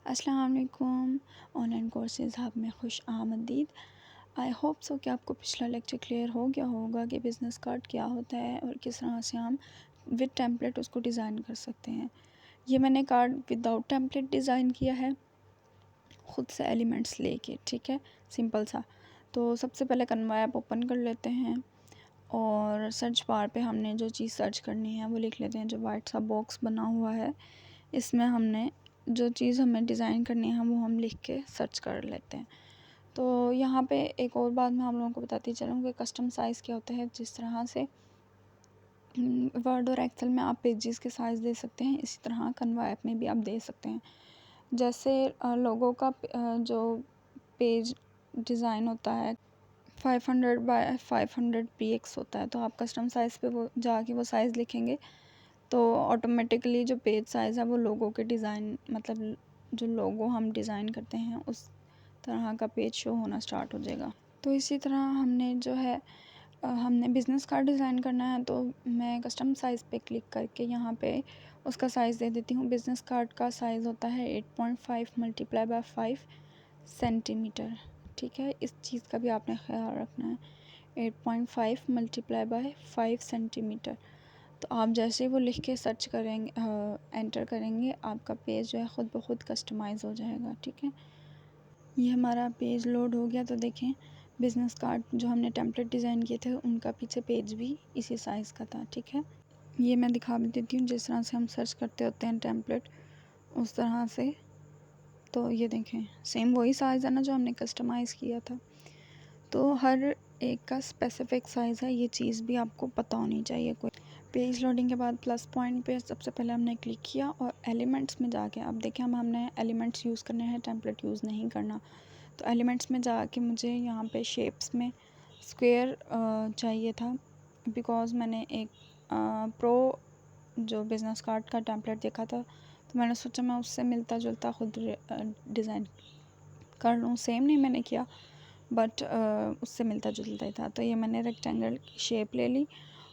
अस्सलाम वालेकुम। Online courses hub में खुश आमदीद। आई होप सो कि आपको पिछला लेक्चर क्लियर हो गया होगा कि बिज़नेस कार्ड क्या होता है और किस तरह से हम विद टेम्पलेट उसको डिज़ाइन कर सकते हैं। ये मैंने कार्ड विदाउट टेम्पलेट डिज़ाइन किया है, ख़ुद से एलिमेंट्स लेके, ठीक है, सिंपल सा। तो सबसे पहले कन्वा ऐप ओपन कर लेते हैं और सर्च बार पे हमने जो चीज़ सर्च करनी है वो लिख लेते हैं। जो वाइट सा बॉक्स बना हुआ है इसमें हमने जो चीज़ हमें डिज़ाइन करनी है वो हम लिख के सर्च कर लेते हैं। तो यहाँ पे एक और बात मैं आप लोगों को बताती चलूँ कि कस्टम साइज़ क्या होता है। जिस तरह से वर्ड और एक्सेल में आप पेजेस के साइज़ दे सकते हैं, इसी तरह कन्वा ऐप में भी आप दे सकते हैं। जैसे लोगों का जो पेज डिज़ाइन होता है 500 बाय 500 px होता है, तो आप कस्टम साइज़ पे वो जाके वो साइज़ लिखेंगे तो ऑटोमेटिकली जो पेज साइज़ है वो लोगों के डिज़ाइन, मतलब जो लोगो हम डिज़ाइन करते हैं उस तरह का पेज शो होना स्टार्ट हो जाएगा। तो इसी तरह हमने जो है हमने बिज़नेस कार्ड डिज़ाइन करना है, तो मैं कस्टम साइज़ पे क्लिक करके यहाँ पे उसका साइज़ दे देती हूँ। बिज़नेस कार्ड का साइज़ होता है 8.5 मल्टीप्लाई बाय 5 सेंटीमीटर, ठीक है। इस चीज़ का भी आपने ख्याल रखना है, 8.5 मल्टीप्लाई बाय 5 सेंटीमीटर। तो आप जैसे वो लिख के सर्च करेंगे, एंटर करेंगे, आपका पेज जो है ख़ुद ब खुद कस्टमाइज़ हो जाएगा, ठीक है। ये हमारा पेज लोड हो गया। तो देखें बिज़नेस कार्ड जो हमने टेम्पलेट डिज़ाइन किए थे उनका पीछे पेज भी इसी साइज़ का था, ठीक है। ये मैं दिखा भी देती हूँ, जिस तरह से हम सर्च करते होते हैं टेम्पलेट उस तरह से। तो ये देखें सेम वही साइज़ है ना जो हमने कस्टमाइज़ किया था। तो हर एक का स्पेसिफ़िक साइज़ है, ये चीज़ भी आपको पता होनी चाहिए। कोई पेज लोडिंग के बाद प्लस पॉइंट पे सबसे पहले हमने क्लिक किया और एलिमेंट्स में जाके अब देखें हमने एलिमेंट्स यूज़ करने हैं, टेम्पलेट यूज़ नहीं करना। तो एलिमेंट्स में जाके मुझे यहाँ पे शेप्स में स्क्वायर चाहिए था, बिकॉज़ मैंने एक प्रो जो बिज़नेस कार्ड का टेम्पलेट देखा था, तो मैंने सोचा मैं उससे मिलता जुलता खुद डिज़ाइन कर लूँ। सेम नहीं मैंने किया, बट उससे मिलता जुलता ही था। तो ये मैंने रेक्टेंगल की शेप ले ली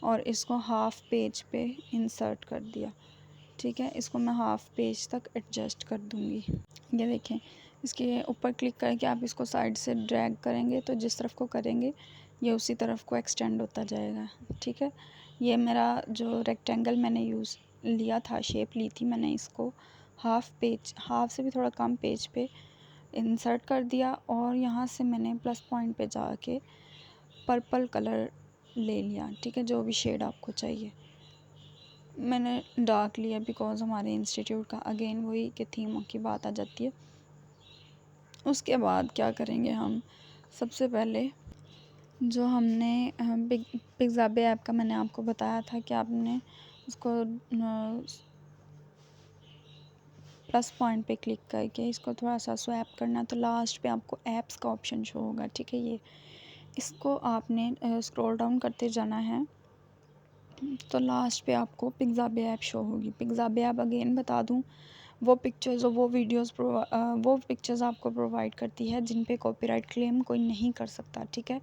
और इसको हाफ़ पेज पे इंसर्ट कर दिया, ठीक है। इसको मैं हाफ़ पेज तक एडजस्ट कर दूँगी। ये देखें इसके ऊपर क्लिक करके आप इसको साइड से ड्रैग करेंगे तो जिस तरफ को करेंगे ये उसी तरफ को एक्सटेंड होता जाएगा, ठीक है। ये मेरा जो रेक्टेंगल मैंने यूज़ लिया था, शेप ली थी मैंने, इसको हाफ़ पेज, हाफ़ से भी थोड़ा कम पेज पे इंसर्ट कर दिया और यहाँ से मैंने प्लस पॉइंट पे जाके पर्पल कलर ले लिया, ठीक है, जो भी शेड आपको चाहिए। मैंने डार्क लिया बिकॉज़ हमारे इंस्टीट्यूट का अगेन वही कि थीम की बात आ जाती है। उसके बाद क्या करेंगे हम, सबसे पहले जो हमने पिज़्ज़ाबे ऐप का मैंने आपको बताया था कि आपने उसको प्लस पॉइंट पे क्लिक करके इसको थोड़ा सा स्वैप करना, तो लास्ट पे आपको ऐप्स का ऑप्शन शो होगा, ठीक है। ये इसको आपने स्क्रॉल डाउन करते जाना है तो लास्ट पे आपको पिज़्ज़ाबे ऐप शो होगी। पिज़्ज़ाबे ऐप अगेन बता दूं, वो पिक्चर्स और वो पिक्चर्स आपको प्रोवाइड करती है जिन पे कॉपीराइट क्लेम कोई नहीं कर सकता, ठीक है।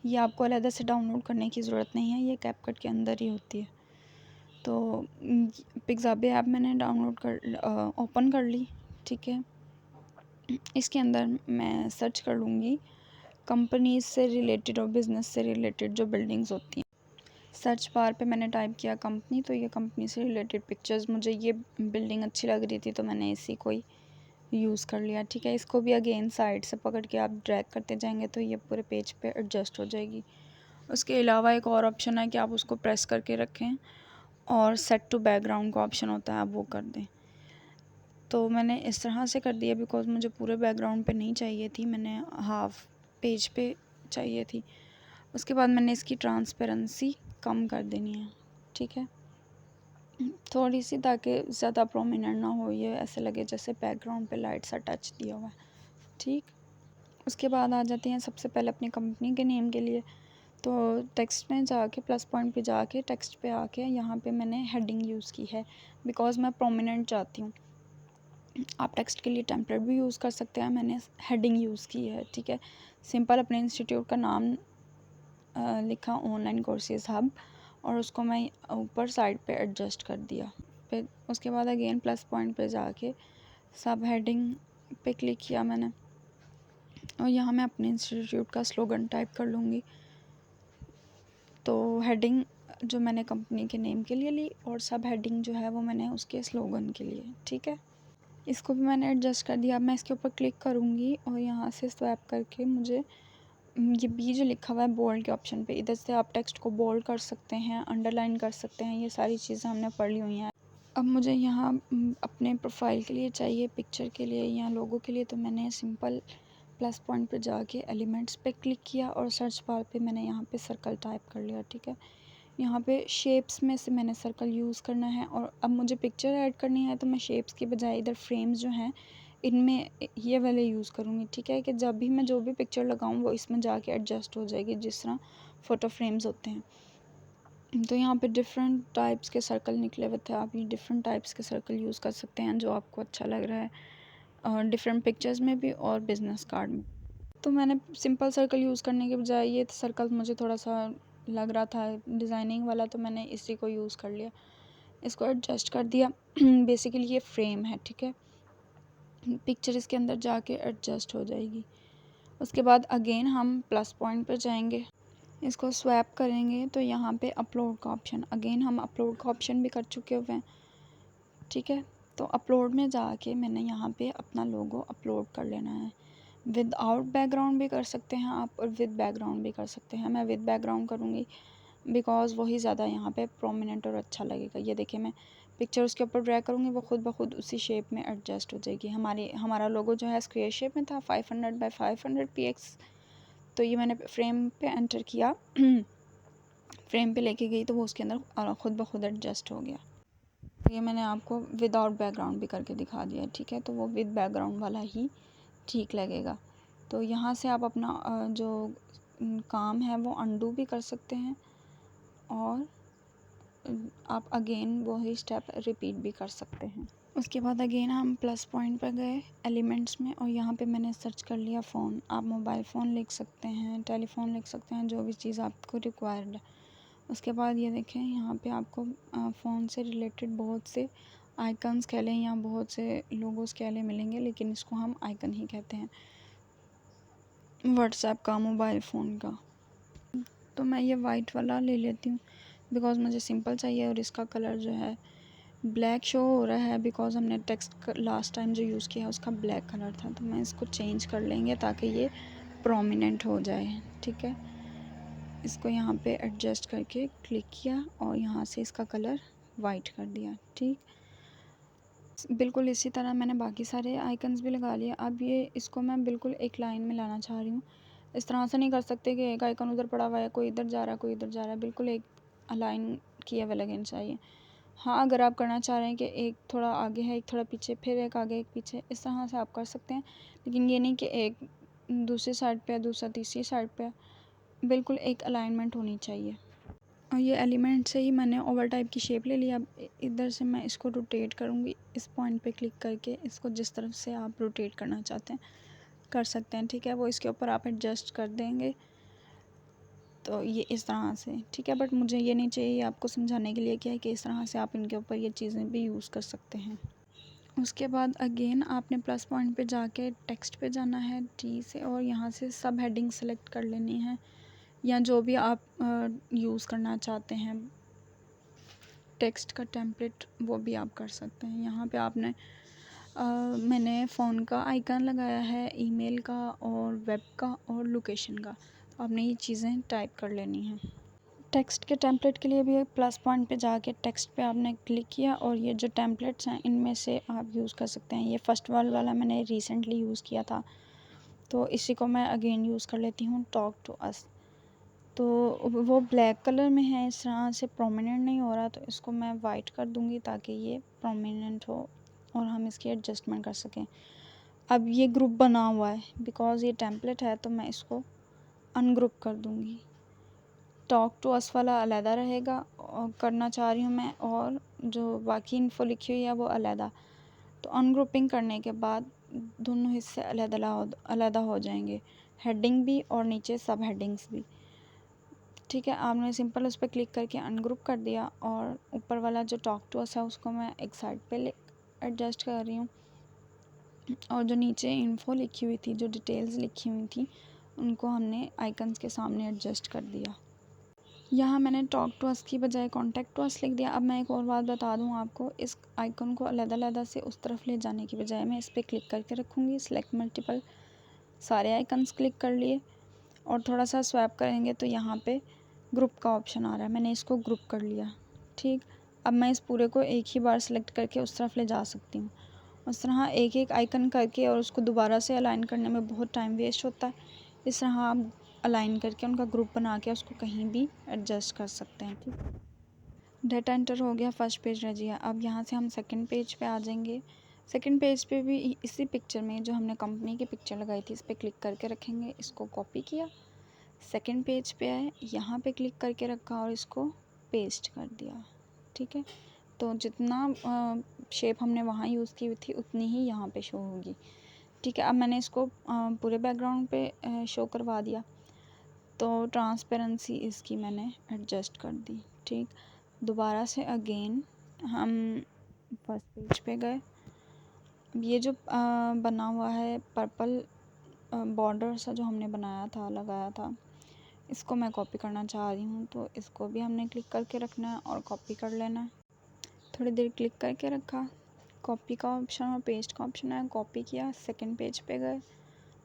ये आपको अलग से डाउनलोड करने की ज़रूरत नहीं है, ये कैपकट के अंदर ही होती है। तो पिज़्ज़ाबे ऐप मैंने ओपन कर ली, ठीक है। इसके अंदर मैं सर्च कर लूँगी कंपनीज से रिलेटेड और बिज़नेस से रिलेटेड जो बिल्डिंग्स होती हैं। सर्च बार पे मैंने टाइप किया कंपनी, तो ये कंपनी से रिलेटेड पिक्चर्स, मुझे ये बिल्डिंग अच्छी लग रही थी तो मैंने इसी को ही यूज़ कर लिया, ठीक है। इसको भी अगेन साइड से पकड़ के आप ड्रैग करते जाएंगे तो ये पूरे पेज पे एडजस्ट हो जाएगी। उसके अलावा एक और ऑप्शन है कि आप उसको प्रेस करके रखें और सेट टू बैकग्राउंड का ऑप्शन होता है, आप वो कर दें। तो मैंने इस तरह से कर दिया बिकॉज़ मुझे पूरे बैकग्राउंड पे नहीं चाहिए थी, मैंने हाफ़ पेज पे चाहिए थी। उसके बाद मैंने इसकी ट्रांसपेरेंसी कम कर देनी है, ठीक है, थोड़ी सी, ताकि ज़्यादा प्रोमिनेंट ना हो, ये ऐसे लगे जैसे बैकग्राउंड पे लाइट सा टच दिया हुआ है, ठीक। उसके बाद आ जाते हैं सबसे पहले अपनी कंपनी के नेम के लिए। तो टेक्स्ट में जाके प्लस पॉइंट पे जाके टेक्स्ट पे आके यहाँ पे मैंने हेडिंग यूज़ की है बिकॉज़ मैं प्रोमिनेंट चाहती हूँ। आप टेक्स्ट के लिए टेम्पलेट भी यूज़ कर सकते हैं, मैंने हेडिंग यूज़ की है, ठीक है। सिंपल अपने इंस्टीट्यूट का नाम लिखा, ऑनलाइन कोर्सेज़ हब, और उसको मैं ऊपर साइड पे एडजस्ट कर दिया। फिर उसके बाद अगेन प्लस पॉइंट पे जाके सब हेडिंग पे क्लिक किया मैंने और यहाँ मैं अपने इंस्टीट्यूट का स्लोगन टाइप कर लूँगी। तो हेडिंग जो मैंने कंपनी के नेम के लिए ली और सब हेडिंग जो है वो मैंने उसके स्लोगन के लिए, ठीक है। इसको भी मैंने एडजस्ट कर दिया। अब मैं इसके ऊपर क्लिक करूँगी और यहाँ से स्वैप करके मुझे ये बी जो लिखा हुआ है बोल्ड के ऑप्शन पे, इधर से आप टेक्स्ट को बोल्ड कर सकते हैं, अंडरलाइन कर सकते हैं। ये सारी चीज़ें हमने पढ़ ली हुई हैं। अब मुझे यहाँ अपने प्रोफाइल के लिए चाहिए, पिक्चर के लिए या लोगो के लिए, तो मैंने सिंपल प्लस पॉइंट पे जाके एलिमेंट्स पे क्लिक किया और सर्च बार पे मैंने यहाँ पे सर्कल टाइप कर लिया, ठीक है। यहाँ पे शेप्स में से मैंने सर्कल यूज़ करना है और अब मुझे पिक्चर ऐड करनी है तो मैं शेप्स की बजाय इधर फ्रेम्स जो हैं इनमें ये वाले यूज़ करूँगी, ठीक है, कि जब भी मैं जो भी पिक्चर लगाऊँ वो इसमें जाके एडजस्ट हो जाएगी, जिस तरह फ़ोटो फ्रेम्स होते हैं। तो यहाँ पे डिफरेंट टाइप्स के सर्कल निकले हुए थे। आप ये डिफरेंट टाइप्स के सर्कल यूज़ कर सकते हैं जो आपको अच्छा लग रहा है, और डिफरेंट पिक्चर्स में भी और बिज़नेस कार्ड में। तो मैंने सिंपल सर्कल यूज़ करने के बजाय ये सर्कल मुझे थोड़ा सा लग रहा था डिज़ाइनिंग वाला, तो मैंने इसी को यूज़ कर लिया, इसको एडजस्ट कर दिया। बेसिकली ये फ्रेम है, ठीक है, पिक्चर इसके अंदर जाके एडजस्ट हो जाएगी। उसके बाद अगेन हम प्लस पॉइंट पर जाएंगे, इसको स्वैप करेंगे तो यहाँ पे अपलोड का ऑप्शन, अगेन हम अपलोड का ऑप्शन भी कर चुके हुए हैं, ठीक है। तो अपलोड में जाके मैंने यहाँ पे अपना लोगो अपलोड कर लेना है। विदाउट बैकग्राउंड भी कर सकते हैं आप और विद बैकग्राउंड भी कर सकते हैं। मैं विद बैकग्राउंड करूँगी बिकॉज़ वही ज़्यादा यहाँ पे प्रोमिनेंट और अच्छा लगेगा। ये देखिए मैं पिक्चर उसके ऊपर ड्रैग करूँगी, वो खुद ब खुद उसी शेप में एडजस्ट हो जाएगी। हमारा लोगो जो है स्क्वायर शेप में था, 500 बाय 500 px। तो ये मैंने फ्रेम पे एंटर किया, फ्रेम पे लेके गई तो वो उसके अंदर खुद ब खुद एडजस्ट हो गया। ये मैंने आपको विदाउट बैकग्राउंड भी करके दिखा दिया, ठीक है। तो वो विद बैकग्राउंड वाला ही ठीक लगेगा। तो यहाँ से आप अपना जो काम है वो अंडू भी कर सकते हैं और आप अगेन वही स्टेप रिपीट भी कर सकते हैं। उसके बाद अगेन हम प्लस पॉइंट पर गए एलिमेंट्स में और यहाँ पे मैंने सर्च कर लिया फ़ोन। आप मोबाइल फ़ोन लिख सकते हैं, टेलीफ़ोन लिख सकते हैं, जो भी चीज़ आपको रिक्वायर्ड है। उसके बाद ये देखें यहाँ पे आपको फ़ोन से रिलेटेड बहुत से आइकन्स कह लें या बहुत से लोगोस कह लें मिलेंगे, लेकिन इसको हम आइकन ही कहते हैं, व्हाट्सएप का, मोबाइल फ़ोन का। तो मैं ये वाइट वाला ले लेती हूँ बिकॉज़ मुझे सिंपल चाहिए और इसका कलर जो है ब्लैक शो हो रहा है बिकॉज़ हमने टेक्स्ट लास्ट टाइम जो यूज़ किया उसका ब्लैक कलर था। तो मैं इसको चेंज कर लेंगे ताकि ये प्रोमिनेंट हो जाए, ठीक है। इसको यहाँ पे एडजस्ट करके क्लिक किया और यहाँ से इसका कलर वाइट कर दिया, ठीक। बिल्कुल इसी तरह मैंने बाकी सारे आइकन्स भी लगा लिए। अब ये इसको मैं बिल्कुल एक लाइन में लाना चाह रही हूँ। इस तरह से नहीं कर सकते कि एक आइकन उधर पड़ा हुआ है, कोई इधर जा रहा है, कोई इधर जा रहा है, बिल्कुल एक अलाइन किया हुआ लगना चाहिए। हाँ, अगर आप करना चाह रहे हैं कि एक थोड़ा आगे है, एक थोड़ा पीछे, फिर एक आगे, एक पीछे, इस तरह से आप कर सकते हैं, लेकिन ये नहीं कि एक दूसरी साइड पे है, दूसरा तीसरी साइड पे है, बिल्कुल एक अलाइनमेंट होनी चाहिए। और ये एलिमेंट से ही मैंने ओवल टाइप की शेप ले लिया। अब इधर से मैं इसको रोटेट करूँगी, इस पॉइंट पे क्लिक करके इसको जिस तरफ से आप रोटेट करना चाहते हैं कर सकते हैं, ठीक है। वो इसके ऊपर आप एडजस्ट कर देंगे तो ये इस तरह से, ठीक है। बट मुझे ये नहीं चाहिए, आपको समझाने के लिए क्या है कि इस तरह से आप इनके ऊपर ये चीज़ें भी यूज़ कर सकते हैं। उसके बाद अगेन आपने प्लस पॉइंट पे जाके टेक्स्ट पे जाना है टी से और यहाँ से सब हेडिंग सेलेक्ट कर लेनी है या जो भी आप यूज़ करना चाहते हैं टेक्स्ट का टेम्पलेट वो भी आप कर सकते हैं। यहाँ पे आपने मैंने फ़ोन का आइकन लगाया है, ईमेल का और वेब का और लोकेशन का। तो आपने ये चीज़ें टाइप कर लेनी हैं। टेक्स्ट के टेम्पलेट के लिए भी प्लस पॉइंट पे जाके टेक्स्ट पे आपने क्लिक किया और ये जो टेम्पलेट्स हैं इनमें से आप यूज़ कर सकते हैं। ये फर्स्ट वाला मैंने रिसेंटली यूज़ किया था तो इसी को मैं अगेन यूज़ कर लेती हूँ, टॉक टू अस। तो वो ब्लैक कलर में है, इस तरह से प्रोमिनेंट नहीं हो रहा, तो इसको मैं वाइट कर दूँगी ताकि ये प्रोमिनेंट हो और हम इसकी एडजस्टमेंट कर सकें। अब ये ग्रुप बना हुआ है बिकॉज़ ये टेम्पलेट है तो मैं इसको अनग्रुप कर दूँगी। टॉक टू अस वाला अलहदा रहेगा और करना चाह रही हूँ मैं, और जो बाकी इन्फो लिखी हुई है वो अलहदा। तो अनग्रुपिंग करने के बाद दोनों हिस्से अलहदा हो जाएंगे, हेडिंग भी और नीचे सब हेडिंग्स भी, ठीक है। आपने सिंपल उस पर क्लिक करके अनग्रुप कर दिया और ऊपर वाला जो टॉक टू अस है उसको मैं एक साइड पे एडजस्ट कर रही हूँ और जो नीचे इन्फो लिखी हुई थी, जो डिटेल्स लिखी हुई थी, उनको हमने आइकन्स के सामने एडजस्ट कर दिया। यहाँ मैंने टॉक टू अस की बजाय कॉन्टैक्ट टू अस लिख दिया। अब मैं एक और बात बता दूँ आपको, इस आइकन को अलग-अलग से उस तरफ ले जाने की बजाय मैं इस पर क्लिक करके रखूँगी। सिलेक्ट मल्टीपल, सारे आइकन्स क्लिक कर लिए और थोड़ा सा स्वैप करेंगे तो यहाँ पे ग्रुप का ऑप्शन आ रहा है, मैंने इसको ग्रुप कर लिया। ठीक, अब मैं इस पूरे को एक ही बार सेलेक्ट करके उस तरफ ले जा सकती हूँ। उस तरह एक एक आइकन करके और उसको दोबारा से अलाइन करने में बहुत टाइम वेस्ट होता है। इस तरह आप अलाइन करके उनका ग्रुप बना के उसको कहीं भी एडजस्ट कर सकते हैं। ठीक, डाटा एंटर हो गया, फर्स्ट पेज रह गया। अब यहाँ से हम सेकंड पेज पे आ जाएंगे। सेकंड पेज पे भी इसी पिक्चर में जो हमने कंपनी की पिक्चर लगाई थी, इस पर क्लिक करके रखेंगे। इसको कॉपी किया, सेकंड पेज पे आए, यहाँ पे क्लिक करके रखा और इसको पेस्ट कर दिया। ठीक है, तो जितना शेप हमने वहाँ यूज़ की हुई थी उतनी ही यहाँ पे शो होगी। ठीक है, अब मैंने इसको पूरे बैकग्राउंड पे शो करवा दिया, तो ट्रांसपेरेंसी इसकी मैंने एडजस्ट कर दी। ठीक, दोबारा से अगेन हम फर्स्ट पेज पे गए। अब ये जो बना हुआ है पर्पल बॉर्डर सा जो हमने बनाया था, लगाया था, इसको मैं कॉपी करना चाह रही हूँ, तो इसको भी हमने क्लिक करके रखना है और कॉपी कर लेना है। थोड़ी देर क्लिक करके रखा, कॉपी का ऑप्शन और पेस्ट का ऑप्शन है, कॉपी किया, सेकंड पेज पे गए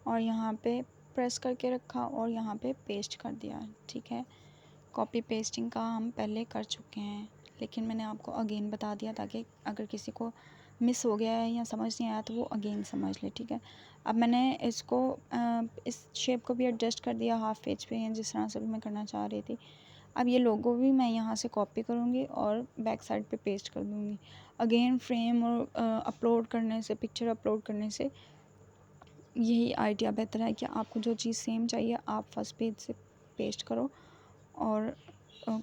और यहाँ पे प्रेस करके रखा और यहाँ पे पेस्ट कर दिया। ठीक है, कॉपी पेस्टिंग का हम पहले कर चुके हैं, लेकिन मैंने आपको अगेन बता दिया ताकि अगर किसी को मिस हो गया है या समझ नहीं आया तो वो अगेन समझ ले। ठीक है, अब मैंने इसको इस शेप को भी एडजस्ट कर दिया हाफ पेज पे, हैं जिस तरह से भी मैं करना चाह रही थी। अब ये लोगो भी मैं यहाँ से कॉपी करूँगी और बैक साइड पे पेस्ट कर दूँगी। अगेन फ्रेम और अपलोड करने से, पिक्चर अपलोड करने से यही आइडिया बेहतर है कि आपको जो चीज़ सेम चाहिए आप फर्स्ट पेज से पेस्ट करो और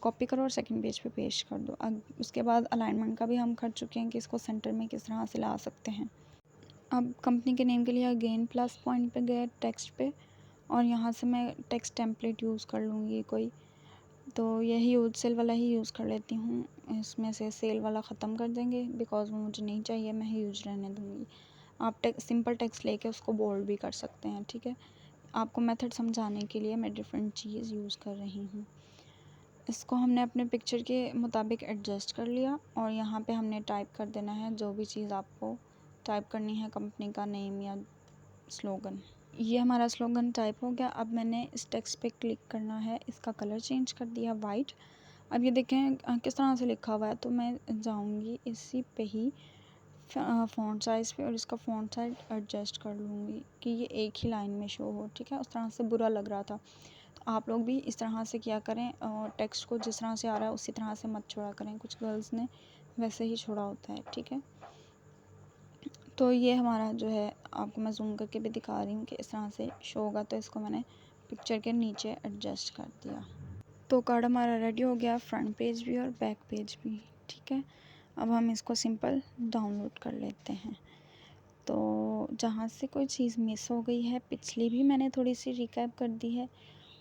कॉपी करो और सेकंड पेज पे पेस्ट कर दो। अब उसके बाद अलाइनमेंट का भी हम कर चुके हैं कि इसको सेंटर में किस तरह से ला सकते हैं। अब कंपनी के नेम के लिए अगेन प्लस पॉइंट पे गए, टेक्स्ट पे, और यहाँ से मैं टेक्स्ट टेम्पलेट यूज़ कर लूँगी कोई, तो यही यूज सेल वाला ही यूज़ कर लेती हूँ। इसमें से सेल वाला ख़त्म कर देंगे बिकॉज़ वो मुझे नहीं चाहिए, मैं यूज रहने दूँगी। आप सिंपल टेक्स्ट लेके उसको बोल्ड भी कर सकते हैं। ठीक है, आपको मेथड समझाने के लिए मैं डिफरेंट चीज़ यूज़ कर रही हूँ। इसको हमने अपने पिक्चर के मुताबिक एडजस्ट कर लिया और यहाँ पे हमने टाइप कर देना है जो भी चीज़ आपको टाइप करनी है, कंपनी का नेम या स्लोगन। ये हमारा स्लोगन टाइप हो गया। अब मैंने इस टेक्स्ट पे क्लिक करना है, इसका कलर चेंज कर दिया वाइट। अब ये देखें किस तरह से लिखा हुआ है, तो मैं जाऊँगी इसी पे ही फ़ॉन्ट साइज़ पे और इसका फ़ॉन्ट साइज़ एडजस्ट कर लूँगी कि ये एक ही लाइन में शो हो। ठीक है, उस तरह से बुरा लग रहा था, तो आप लोग भी इस तरह से किया करें और टेक्स्ट को जिस तरह से आ रहा है उसी तरह से मत छोड़ा करें। कुछ गर्ल्स ने वैसे ही छोड़ा होता है। ठीक है, तो ये हमारा जो है, आपको मैं जूम करके भी दिखा रही हूँ कि इस तरह से शो होगा, तो इसको मैंने पिक्चर के नीचे एडजस्ट कर दिया। तो कार्ड हमारा रेडी हो गया, फ्रंट पेज भी और बैक पेज भी। ठीक है, अब हम इसको सिंपल डाउनलोड कर लेते हैं। तो जहाँ से कोई चीज़ मिस हो गई है, पिछली भी मैंने थोड़ी सी रिकैप कर दी है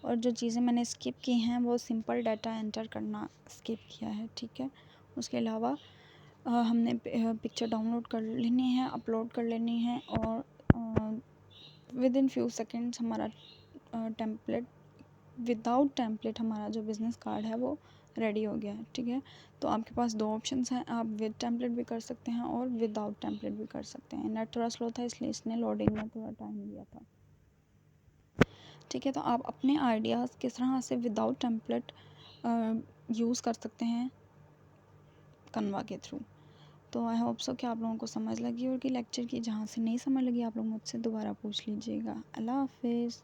और जो चीज़ें मैंने स्किप की हैं वो सिंपल डाटा एंटर करना स्किप किया है। ठीक है, उसके अलावा हमने पिक्चर डाउनलोड कर लेनी है, अपलोड कर लेनी है और विद इन फ्यू सेकेंड्स हमारा टेम्पलेट, विदाउट टेम्पलेट हमारा जो बिज़नेस कार्ड है वो रेडी हो गया है। ठीक है, तो आपके पास दो ऑप्शंस हैं, आप विद टेम्पलेट भी कर सकते हैं और विदाउट टेम्पलेट भी कर सकते हैं। नेट थोड़ा स्लो था इसलिए इसने लोडिंग में थोड़ा टाइम लिया था। ठीक है, तो आप अपने आइडियाज़ किस तरह से विदाउट टेम्पलेट यूज़ कर सकते हैं कनवा के थ्रू। तो आई होप सो कि आप लोगों को समझ लगी होगी लेक्चर की। जहाँ से नहीं समझ लगी आप लोग मुझसे दोबारा पूछ लीजिएगा। अल्लाह हाफ़िज़।